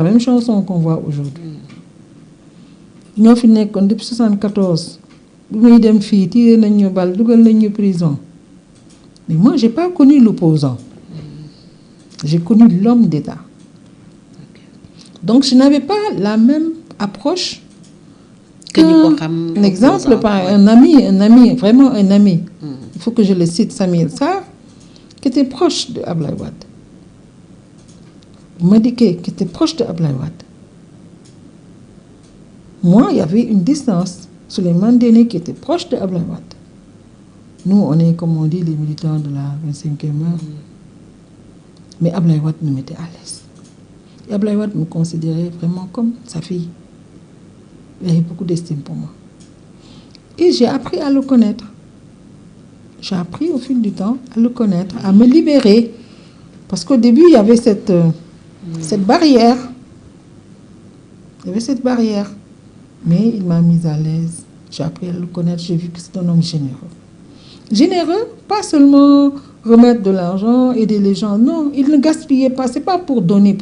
la même chanson qu'on voit aujourd'hui ñoo fi nekkoon depuis 74 bu muy dem fii tiré nañ ñu bal dugal nañ ñu prison mais moi j'ai pas connu l'opposant j'ai connu l'homme d'État donc je n'avais pas la même approche un exemple par un ami vraiment un ami il faut que je le cite, Samuel Sarr qui était proche de Ablaye Wade Madické qui était proche de Ablaye Wade moi il y avait une distance Souleymane Ndéné qui était proche de Ablaye Wade nous on est comme on dit les militants de la 25e heure mais Ablaye Wade nous mettait à l'aise et Ablaye Wade me considérait vraiment comme sa fille il avait beaucoup d'estime pour moi et j'ai appris à le connaître j'ai appris au fil du temps à le connaître à me libérer parce qu'au début il y avait cette barrière mais il m'a mise à l'aise j'ai appris à le connaître j'ai vu que c'est un homme généreux pas seulement remettre de l'argent aider les gens non il ne gaspillait pas c'est pas pour donner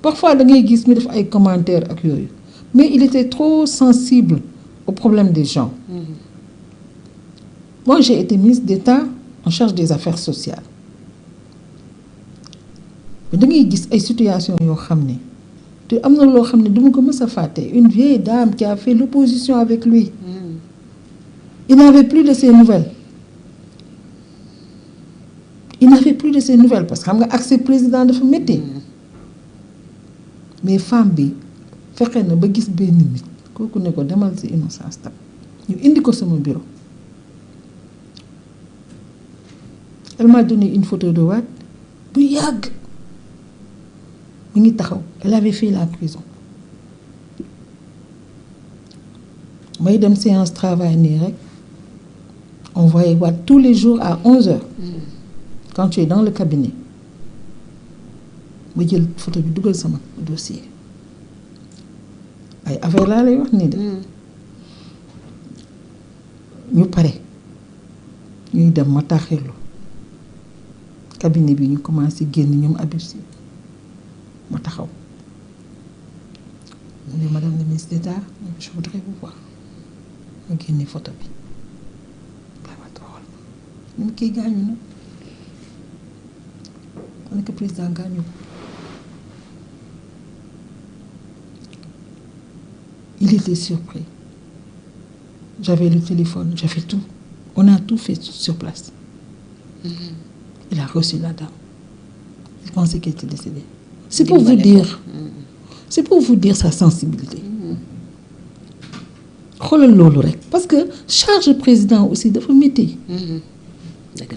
parfois da ngay gis mi def ay commentaires ak yooyu mais il était trop sensible aux problèmes des gens moi j'ai été ministre d'État en charge des affaires sociales mais da ngay gis ay situations yoo xam ne te am na loo xam ne duma ko mës a fàtte une vieille dame qui a fait l'opposition avec lui il n'avait plus de ses nouvelles parce que xam nga accès président dafa métti mais femme bi fexe na ba gis benn nit kooku ne ko demal ci Innocence Ntap ñu indi ko sama bureau elle m'a donné une photo de Wade bu yàgg mi ngi taxaw elle avait fait la prison may dem séance travail nii rek on voyait Wade tous les jours à 11h quand tu es dans le cabinet ma jël photo bi dugal sama dossier ay affaire laa lay wax nii de ñu pare ñuy dem ma taxirlu cabinet bi ñu commencé génn ñoom Habib Sy ma taxaw mu ne madame la ministre d'État je voudrais vous voir ma génne photo bi bàyyi ma xool ma ñu kii gaañu na ma ne ko président gaañu il était surpris j'avais le téléphone j'avais tout on a tout fait sur place il a reçu la dame je pensais qu'elle était décédée c'est pour vous dire sa sensibilité xoolal loolu rek parce que charge président aussi dafa métti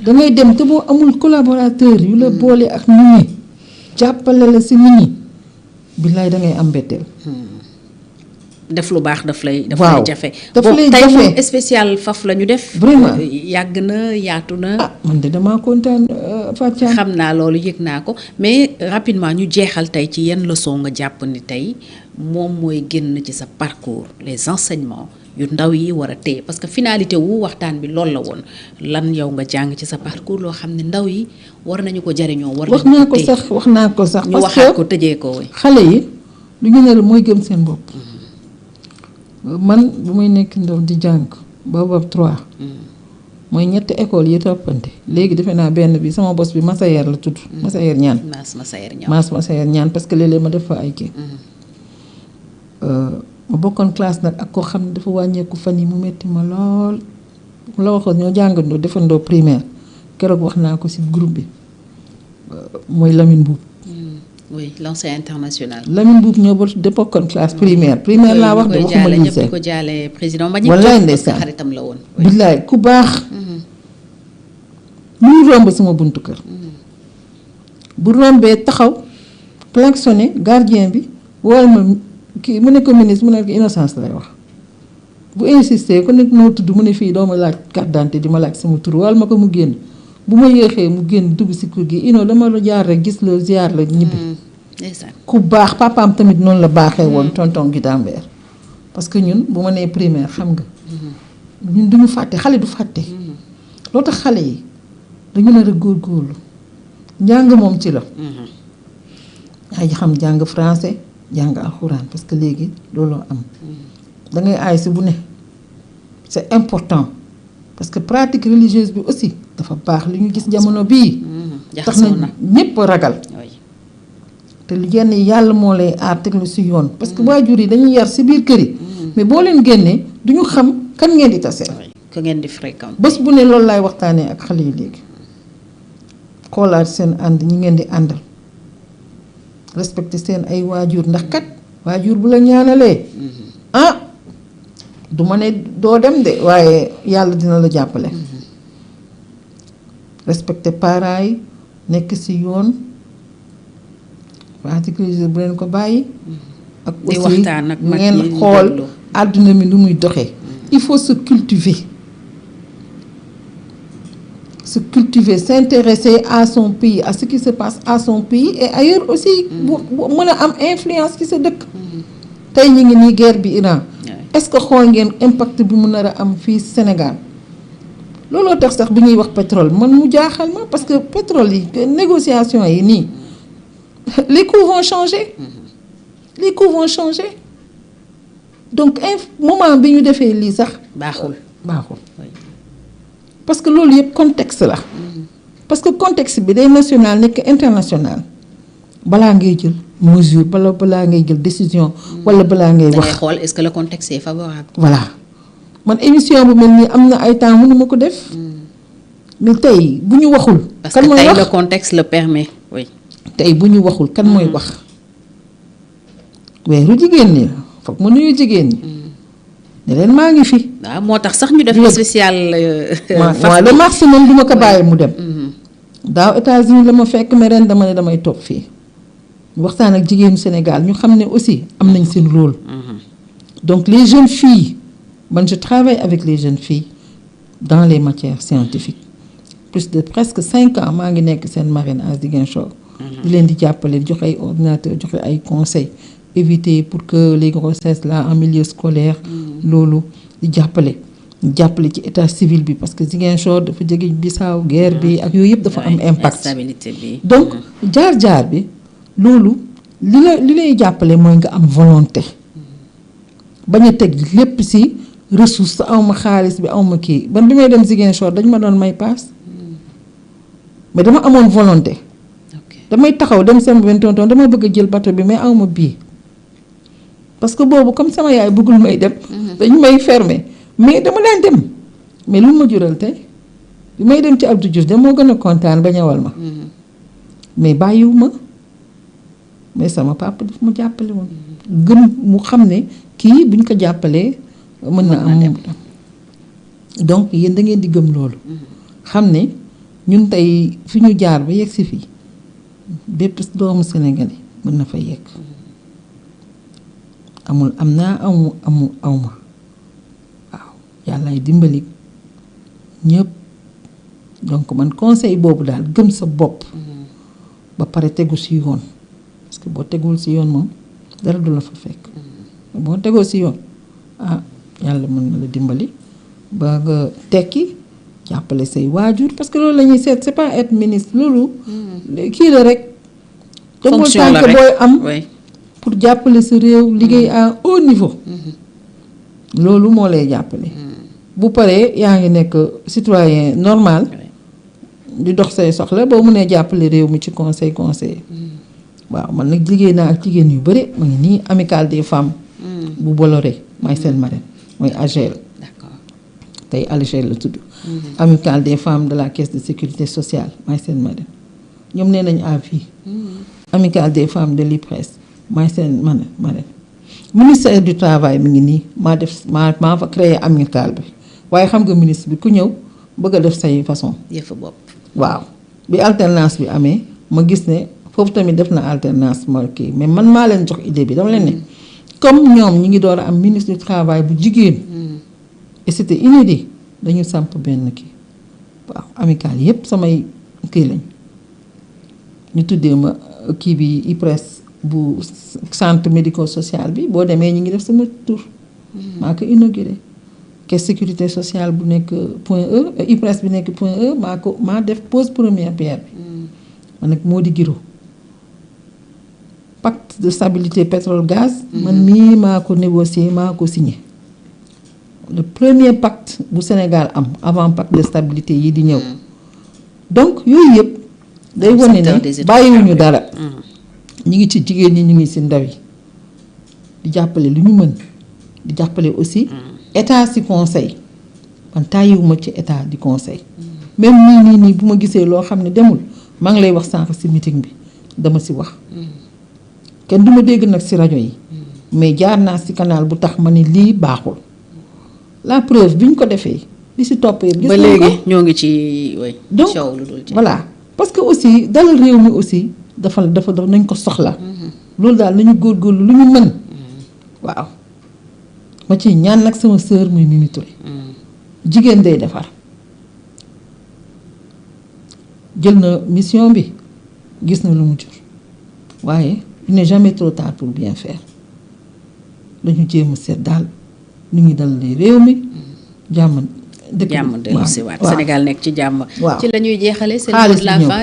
da ngay dem te boo amul collaborateur yu la boole ak nit ñi jàppale la ci nit ñi billaay da ngay am mbetteel def lu baax daf lay jafe tey moom spécial faf la ñu def vraiment yàgg na yaatu na man de damaa kontaan Fatou Thiam xam naa loolu yëg naa ko mais rapidement ñu jeexal tey ci yenn leçon nga jàpp ni tey moom mooy génn ci sa parcours les enseignements yu ndaw yi war a téye parce que finalité wu waxtaan bi loolu la woon lan yow nga jàng ci sa parcours loo xam ne ndaw yi war nañu ko jariñoo wax naa ko sax ñu waxaat ko tëjee ko xale yi lu ñu ne mooy gëm seen bopp man bu may nekk ndaw di jàng boobu 3 mooy ñetti école yi toppante léegi defe naa benn bi sama bos bi Massayer la tudd Massayer ñaan Massayer ñaan parce que léeg-léeg ma def fa ay kii ma bokkoon classe nag ak koo xam ne dafa wàññeeku fan yi mu metti ma lool mu la waxoon ñoo jàngandoo defandoo primaire keroog wax naa ko ci groupe bi mooy Lamine Boub oui l'ancien international. Lamine Boub ñoo bokkoon classe primaire laa wax de waxuma lycée ñëpp ko jaale président ba ñu xaritam la woon. billaay ku baax. muy romb sama buntu kër. bu rombee taxaw klaxonné gardien bi wool ma kii mu ne ko ministre mu ne ko Innocence lay wax bu insister ku nekk noo tudd mu ne fii doo ma laaj carte d'identité di ma laaj sama tur wal ma ko mu génn bu ma yéexee mu génn dugg ci kër gi dama la jaar rek gis la ziar la ñibbi. ku baax papaam tamit noonu la baaxee woon tonton Guidambert parce que ñun bu ma nee primaire xam nga ñun duñu fàtte xale du fàtte loo tax xale yi dañu nar a góorgóorlu njàng moom ci la ay xam jàng français jàng alxuraan parce que léegi looloo am da ngay aay si bu ne c'est important parce que pratique religieuse bi aussi dafa baax li ñu gis jamono bii tax na ñépp ragal te lu yenn yàlla moo lay aar teg la si yoon parce que waajur yi dañuy yar si biir kër yi mais boo leen génnee duñu xam kan ngeen di taseel que ngeen di fréquenter bés bu ne loolu laay waxtaanee ak xale yi léegi xoolaat seen ànd ñi ngeen di àndal respecté seen ay waajur ndax kat waajur bu la ñaanalee du ma ne doo dem de waaye yàlla dina la jàppale respecté parents yi nekk ci yoon particulier bu leen ko bàyyi ak aussi ngeen xool àdduna mi nu muy doxee il faut se cultiver s'intéresser à son pays à ce qui se passe à son pays et ailleurs aussi bu mën a am influence ci sa dëkk tey ñu ngi nii guerre bi Iran est-ce que xool ngeen impact bi mu nar a am fii Sénégal looloo tax sax bi ñuy wax pétrole man mu jaaxal ma parce que pétrole yi négociation yi nii les coûts vont changer donc moment bi ñu defee lii sax baaxul parce que loolu yëpp contexte la parce que contexte bi day national nekk international balaa ngay jël mesure balaa ngay jël décision wala balaa ngay wax xool est-ce que le contexte est favorable. voilà man émission bu mel nii am na ay temps mënuma ko def mais tey bu ñu waxul. kan mooy wax parce que tey le contexte le permet oui. tey bu ñu waxul kan mooy wax weeru jigéen ñi foog ma nuyu jigéen ñi. ne leen maa ngi fi. waaw moo tax sax ñu def spécial. mois de mars moom du ma ko bàyyi mu dem. daaw États-Unis la ma fekk mais ren dama ne damay toog fii. waxtaan ak jigéenu Sénégal ñu xam ne aussi am nañ seen rôle. donc les jeunes filles man je travaille avec les jeunes filles dans les matières scientifiques plus de presque 5 ans maa ngi nekk seen marraine à Ziguinchor. di leen di jàppale joxe ay ordinateur joxe ay conseils. éviter pour que les grossesses là en milieu scolaire loolu di jàppale ci état civil bi parce que Ziguinchor dafa jege Bissau guerre bi ak yooyu yëpp dafa am impact donc jaar-jaar bi loolu li lay jàppale mooy nga am volonté bañ a teg lépp ci ressource awma xaalis bi awma kii ban bi may dem Ziguinchor dañ ma doon may paas mais dama amoon volonté damay taxaw dem sama benn tonton dama bëgg a jël bateau bi mais awma bii parce que boobu comme sama yaay bëggul may dem dañu may fermer mais dama daan dem mais lu ma jural tey bi may dem ci Abdou Diouf de moo gën a kontaan ba ñëwal ma mais bàyyiwu ma mais sama papa daf ma jàppale woon gën mu xam ne kii buñ ko jàppalee mën na am donc yéen da ngeen di gëm loolu xam ne ñun tey fi ñu jaar ba yegg si fii bépp doomu Sénégalais mën na fa yegg amul am naa awma waaw yàllaay dimbali ñëpp donc man conseil boobu daal gëm sa bopp ba pare tegu ci yoon parce que boo tegul ci yoon moom dara du la fa fekk boo tegoo ci yoon yàlla mën na la dimbali ba nga tekki jàppale say waajur parce que loolu la ñuy seet c'est pas être ministre loolu kii la rek fonction la rek booy am oui. pour jàppale sa réew liggéey à haut niveau loolu moo lay jàppale bu paree yaa ngi nekk citoyen normal di dox say soxla boo mënee jàppale réew mi ci conseil waaw man nag liggéey naa ak jigéen yu bëri mu ngi nii amicale des femmes bu Bolloré mooy seen marraine mooy AGEL tey AGEL la tudd amicale des femmes de la caisse de sécurité sociale mooy seen marraine ñoom nee nañu à vie amicale des femmes de l'IPRES mooy seen marraine ministère du travail mi ngi nii maa fa créé amicale bi waaye xam nga ministre bi ku ñëw bëgg a def say façon yëfu bopp waaw bi alternance bi amee ma gis ne foofu tamit def na alternance ma kii mais man maa leen jox idée bi dama leen ne comme ñoom ñi ngi door a am ministre du travail bu jigéen et c'était inédit dañu samp benn kii waaw amicale yépp samay kii lañ ñu tuddee ma kii bi IPRES bu centre médico-social bi boo demee ñi ngi def sama tur maa ko inauguré caisse sécurité sociale bu nekk Point E IPRES bi nekk Point E maa def pose première pierre bi man nag moo di giro pacte de stabilité pétrole gaz. man mii maa ko négocié maa ko signé. le premier pacte bu Sénégal am avant pacte de stabilité yi di ñëw. donc yooyu yëpp. day wane ne bàyyiwuñu dara. ñu ngi ci jigéen ñi ñu ngi ci ndaw yi di jàppale lu ñu mën di jàppale aussi état ci conseil man tàyyiwuma ci état di conseil. même nii bu ma gisee loo xam ne demul maa ngi lay wax sànq ci meeting bi dama ci wax. kenn du ma dégg nag ci rajo yi. mais jaar naa ci canal bu tax ma ne lii baaxul. la preuve bi ñu ko defee li ci topp yëpp. gis ba nañ ko léegi ñoo ngi ci donc coow lu dul ci. voilà parce que aussi dalal réew mi aussi dafa nañ ko soxla. loolu daal nañu góorgóorlu lu ñu mën. waaw ma ci ñaan nag sama sœur muy Mimi Touré. jigéen day defar. jël na mission bi gis na lu mu jur waaye il n'est jamais trop tard pour bien faire dañu jéem a seet daal nu ñuy dalalee réew mi jàmm. dëkk bi jàmm dellu si waat Sénégal nekk ci jàmm. waaw ci la ñuy jeexale c'est le xaalis mot de la bi ñëw. fin.